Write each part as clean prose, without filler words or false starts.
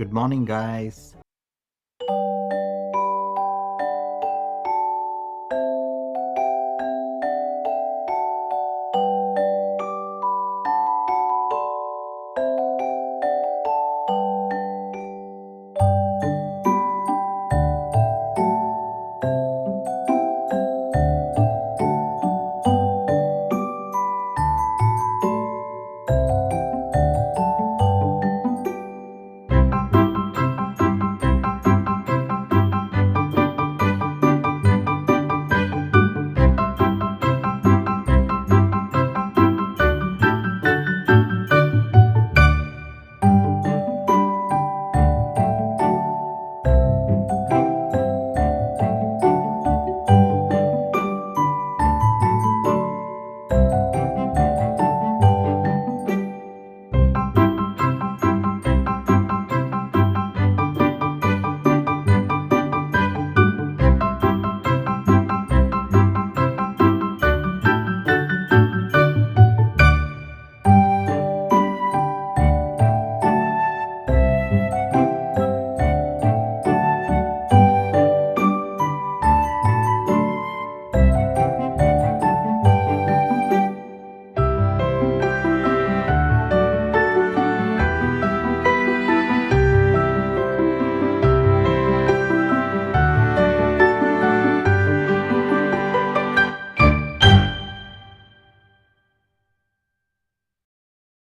Good morning, guys.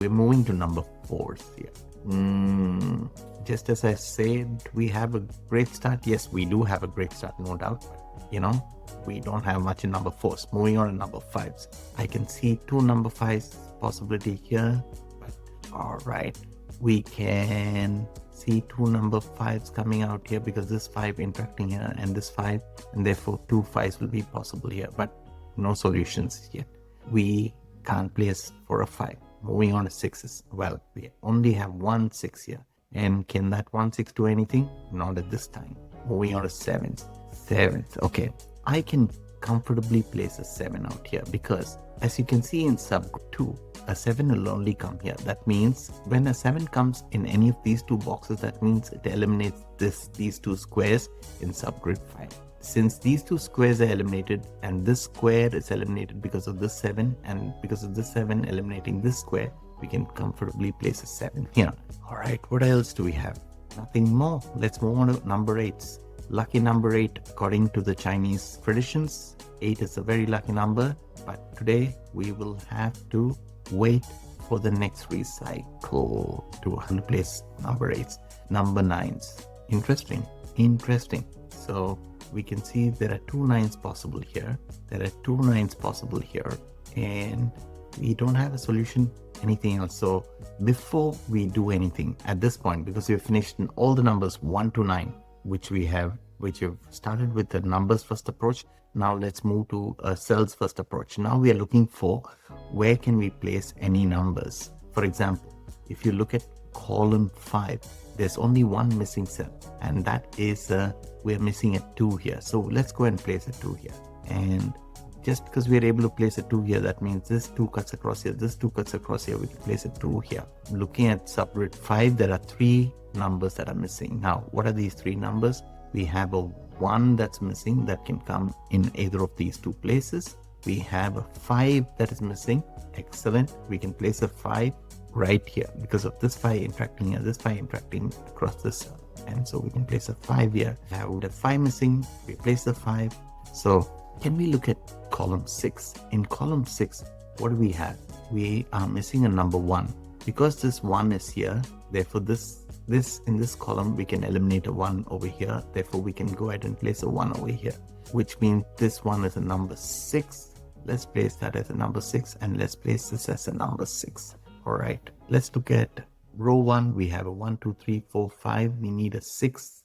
We're moving to number 4 here. Just as I said, we have a great start. Yes, we do have a great start, no doubt. We don't have much in number 4s. Moving on to number 5s. I can see 2 number 5s possibility here. But all right, we can see 2 number 5s coming out here because this 5 interacting here and this 5, and therefore 2 5s will be possible here. But no solutions yet. We can't place for a 5. Moving on to 6s. Well, we only have 1 6 here. And can that 1 6 do anything? Not at this time. Moving on to 7s. 7s. Okay. I can comfortably place a 7 out here because as you can see in subgroup 2, a 7 will only come here. That means when a 7 comes in any of these 2 boxes, that means it eliminates these 2 squares in subgroup 5. Since these 2 squares are eliminated and this square is eliminated because of this 7, and because of this 7 eliminating this square, we can comfortably place a 7 here. Alright, what else do we have? Nothing more. Let's move on to number 8s. Lucky number 8 according to the Chinese traditions. 8 is a very lucky number, but today we will have to wait for the next recycle to place number 8s. Number 9s. Interesting. So we can see there are 2 9s possible here. There are 2 9s possible here, and we don't have a solution anything else. So before we do anything at this point, because we've finished in all the numbers 1 to 9, which have started with the numbers first approach. Now let's move to a cells first approach. Now we are looking for where can we place any numbers. For example, if you look at column 5, there's only one missing cell, and that is we're missing a 2 here. So let's go and place a 2 here. And just because we are able to place a 2 here, that means this 2 cuts across here, this 2 cuts across here, we can place a 2 here. Looking at subgroup 5, there are 3 numbers that are missing. Now, what are these 3 numbers? We have a 1 that's missing that can come in either of these 2 places. We have a 5 that is missing. Excellent. We can place a 5 right here because of this 5 interacting here, this 5 interacting across this cell. And so we can place a 5 here. Have the 5 missing, we place the 5. So can we look at column 6? In column 6, what do we have? We are missing a number 1. Because this 1 is here, therefore this in this column we can eliminate a 1 over here. Therefore we can go ahead and place a 1 over here, which means this one is a number 6. Let's place that as a number 6, and let's place this as a number 6. All right, let's look at row 1. We have a 1 2 3 4 5. We need a 6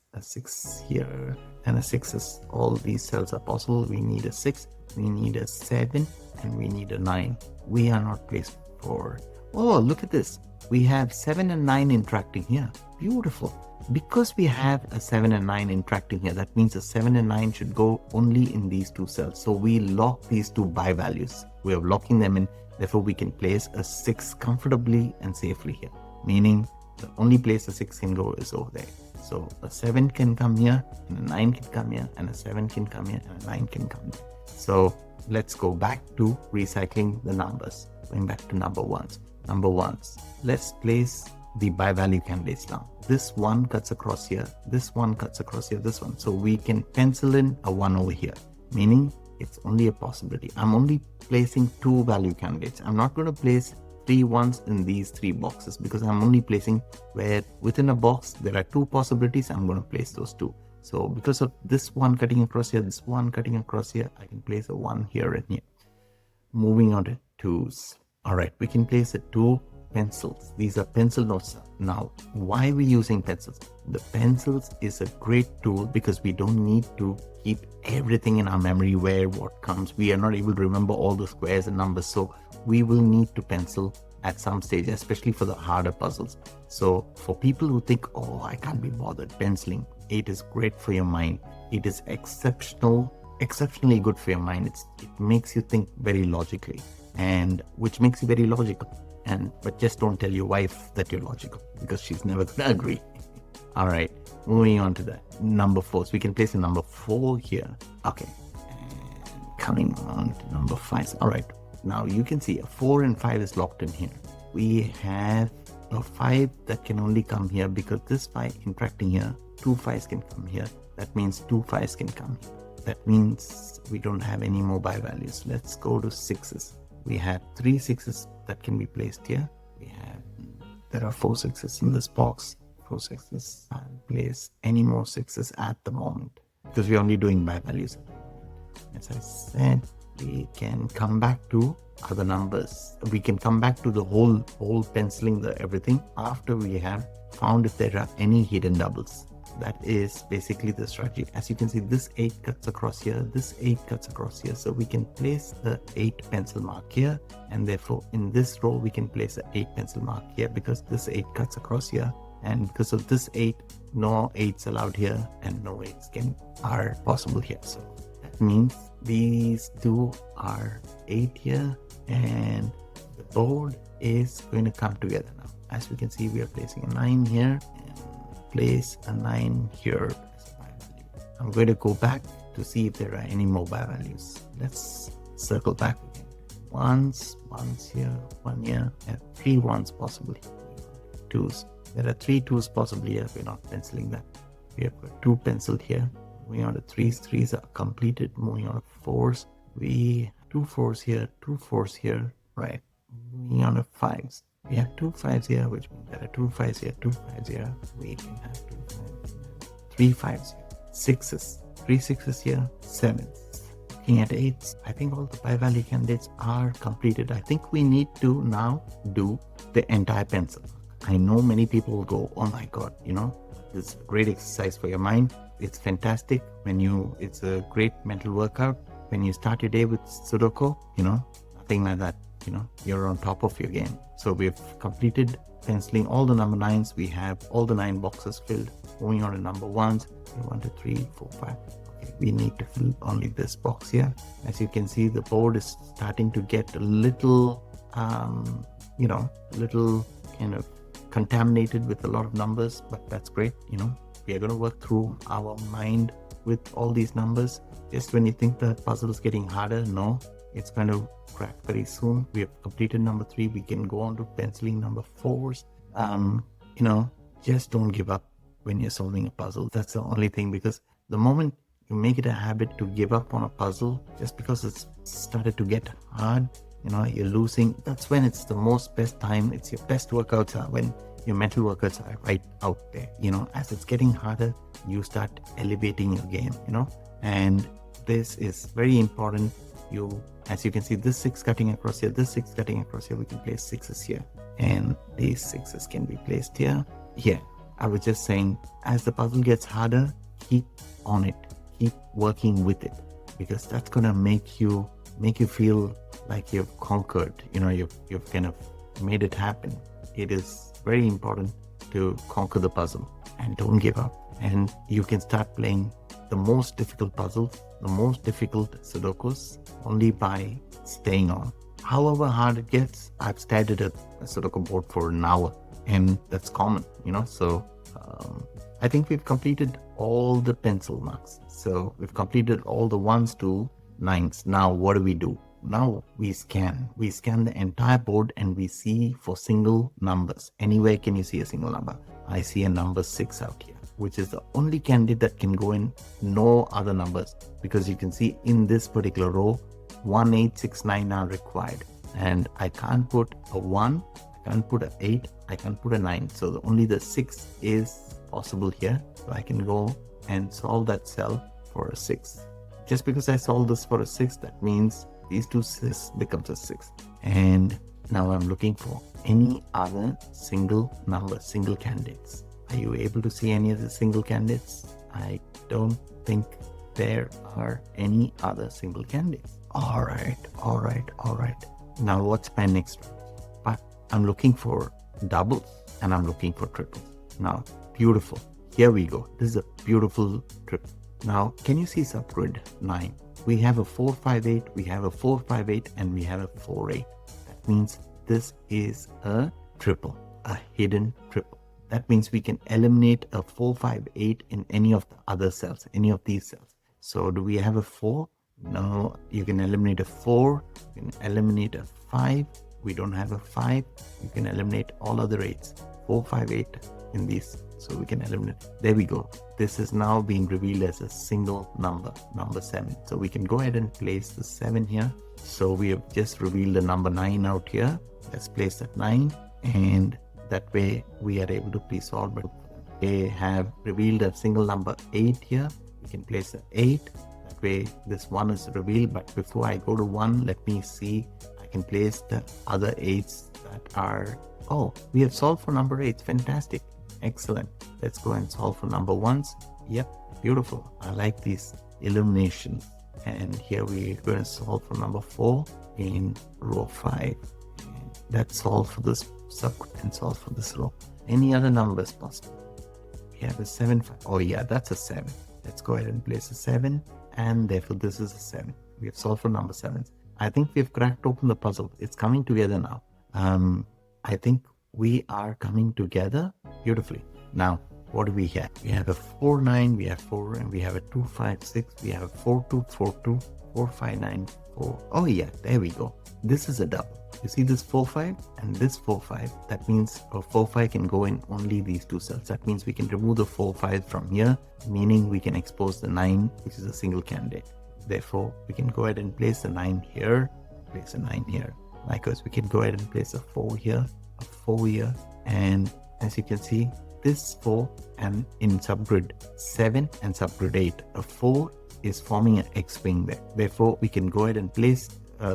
here, and a 6 is all these cells are possible. We need a 6, we need a 7, and we need a 9. We are not placed for. Oh, look at this. We have 7 and 9 interacting here. Beautiful. Because we have a 7 and 9 interacting here, that means a 7 and 9 should go only in these 2 cells. So we lock these 2 by values. We are locking them in. Therefore, we can place a 6 comfortably and safely here. Meaning The only place a 6 can go is over there. So a 7 can come here, and a 9 can come here, and a 7 can come here, and a 9 can come there. So let's go back to recycling the numbers. Going back to number ones. Number ones. Let's place the by value candidates now. This one cuts across here, this one cuts across here, this one. So we can pencil in a 1 over here, meaning it's only a possibility. I'm only placing 2 value candidates. I'm not going to place 3 ones in these 3 boxes because I'm only placing where within a box there are 2 possibilities. I'm going to place those 2. So because of this one cutting across here, this one cutting across here, I can place a 1 here and here. Moving on to 2s. All right, we can place a 2 pencils. These are pencil notes. Now, why are we using pencils? The pencils is a great tool because we don't need to keep everything in our memory where what comes. We are not able to remember all the squares and numbers. So we will need to pencil at some stage, especially for the harder puzzles. So for people who think, oh, I can't be bothered penciling, it is great for your mind. It is exceptionally good for your mind. It makes you think very logically, and which makes you very logical. But just don't tell your wife that you're logical because she's never gonna agree. All right, moving on to the number 4s. We can place a number 4 here. Okay, and coming on to number 5s. All right, now you can see a 4 and 5 is locked in here. We have a 5 that can only come here because this 5 interacting here, 2 5s can come here. That means 2 5s can come here. That means we don't have any more by values. Let's go to 6s. We have 3 6s that can be placed here. There are 4 6s in this box. 4 6s. Can't place any more 6s at the moment because we're only doing by values. As I said, we can come back to other numbers. We can come back to the whole penciling the everything after we have found if there are any hidden doubles. That is basically the strategy. As you can see, this 8 cuts across here, this 8 cuts across here. So we can place the 8 pencil mark here, and therefore in this row we can place the 8 pencil mark here because this 8 cuts across here, and because of this 8, no 8s allowed here and no 8s are possible here. So that means these 2 are 8 here, and the board is going to come together now. As we can see, we are placing a 9 here, place a 9 here. I'm going to go back to see if there are any more by values. Let's circle back again. Ones here, 1 here, and 3 ones possibly. 2s. There are 3 2s possibly here. We're not penciling that. We have got 2 penciled here. Moving on to 3s. 3s are completed. Moving on to 4s. We have 2 4s here, 2 4s here. Right. Moving on to 5s. We have 2 5s here, which means there are 2 5s here, 2 5s here. We can have 2 5s here, 3 5s here, 6s, 3 6s here, 7s. Looking at 8s, I think all the by value candidates are completed. I think we need to now do the entire pencil. I know many people will go, oh my God, this is a great exercise for your mind. It's fantastic it's a great mental workout. When you start your day with Sudoku, nothing like that. You're on top of your game. So we've completed penciling all the number 9s. We have all the 9 boxes filled. Moving on to number 1s. 1 2 3 4 5. Okay, we need to fill only this box here. As you can see, the board is starting to get a little, little kind of contaminated with a lot of numbers, but that's great. We are going to work through our mind with all these numbers. Just when you think the puzzle is getting harder, no, it's going to crack very soon. We have completed number 3. We can go on to penciling number 4s. Just don't give up when you're solving a puzzle. That's the only thing, because the moment you make it a habit to give up on a puzzle just because it's started to get hard, you're losing. That's when it's the best time. It's your best workouts are when your mental workouts are right out there. As it's getting harder, you start elevating your game, and this is very important. As you can see, this 6 cutting across here, this 6 cutting across here, we can place 6s here, and these 6s can be placed here. I was just saying, as the puzzle gets harder, keep on it, keep working with it, because that's gonna make you feel like you've conquered. You've kind of made it happen. It is very important to conquer the puzzle, and don't give up. And you can start playing the most difficult puzzles, the most difficult Sudokus, only by staying on. However hard it gets, I've stared at a Sudoku board for an hour, and that's common, So I think we've completed all the pencil marks. So we've completed all the 1s to 9s. Now what do? Now we scan the entire board and we see for single numbers. Anywhere can you see a single number? I see a number 6 out here, which is the only candidate that can go in, no other numbers, because you can see in this particular row 1, 8, 6, 9 are required, and I can't put a 1, I can't put a 8, I can't put a 9. So only the 6 is possible here. So I can go and solve that cell for a 6. Just because I solved this for a 6, that means these two 6 becomes a 6. And now I'm looking for any other single number, single candidates. Are you able to see any of the single candidates? I don't think there are any other single candidates. All right. Now what's my next one? But I'm looking for doubles and I'm looking for triples. Now, beautiful. Here we go. This is a beautiful triple. Now, can you see subgrid 9? We have a 4, 5, 8, we have a 4, 5, 8, and we have a 4, 8. That means this is a triple, a hidden triple. That means we can eliminate a 4, 5, 8 in any of the other cells, any of these cells. So do we have a 4? No, you can eliminate a 4, you can eliminate a 5. We don't have a 5. You can eliminate all other 8s. 4, 5, 8 in these. So we can eliminate. There we go. This is now being revealed as a single number, number 7. So we can go ahead and place the 7 here. So we have just revealed the number 9 out here. Let's place that 9, and that way we are able to please solve it. They have revealed a single number 8 here. We can place the 8. That way this 1 is revealed, but before I go to 1, let me see. I can place the other 8s that are, oh, we have solved for number 8. Fantastic. Excellent. Let's go and solve for number 1s. Yep, beautiful. I like these illuminations. And here we're going to solve for number 4 in row 5. And let's solve for this subgroup and solve for this row. Any other numbers possible? We have a 7, 5. Oh yeah, that's a 7. Let's go ahead and place a 7, and therefore this is a 7. We have solved for number 7. I think we've cracked open the puzzle. It's coming together now. I think we are coming together beautifully. Now, what do we have? We have a 4, 9, we have 4, and we have a 2, 5, 6, we have a 4, 2, 4, 2, 4, 5, 9, 4. Oh yeah, there we go. This is a double. You see this 4, 5 and this 4, 5. That means a 4, 5 can go in only these two cells. That means we can remove the 4, 5 from here, meaning we can expose the 9, which is a single candidate. Therefore, we can go ahead and place a 9 here, place a 9 here. Likewise, we can go ahead and place a 4 here, a 4 here, and as you can see, this 4 and in subgrid 7 and subgrid 8, a 4 is forming an X-wing there. Therefore, we can go ahead and place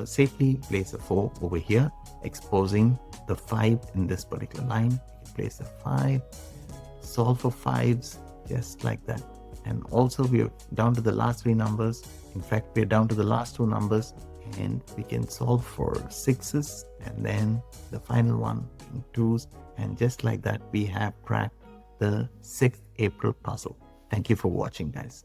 safely place a 4 over here, exposing the 5 in this particular line. We can place a 5, solve for 5s just like that. And also we are down to the last 3 numbers. In fact, we're down to the last 2 numbers, and we can solve for 6s, and then the final one being 2s. And just like that, we have cracked the 6th April puzzle. Thank you for watching, guys.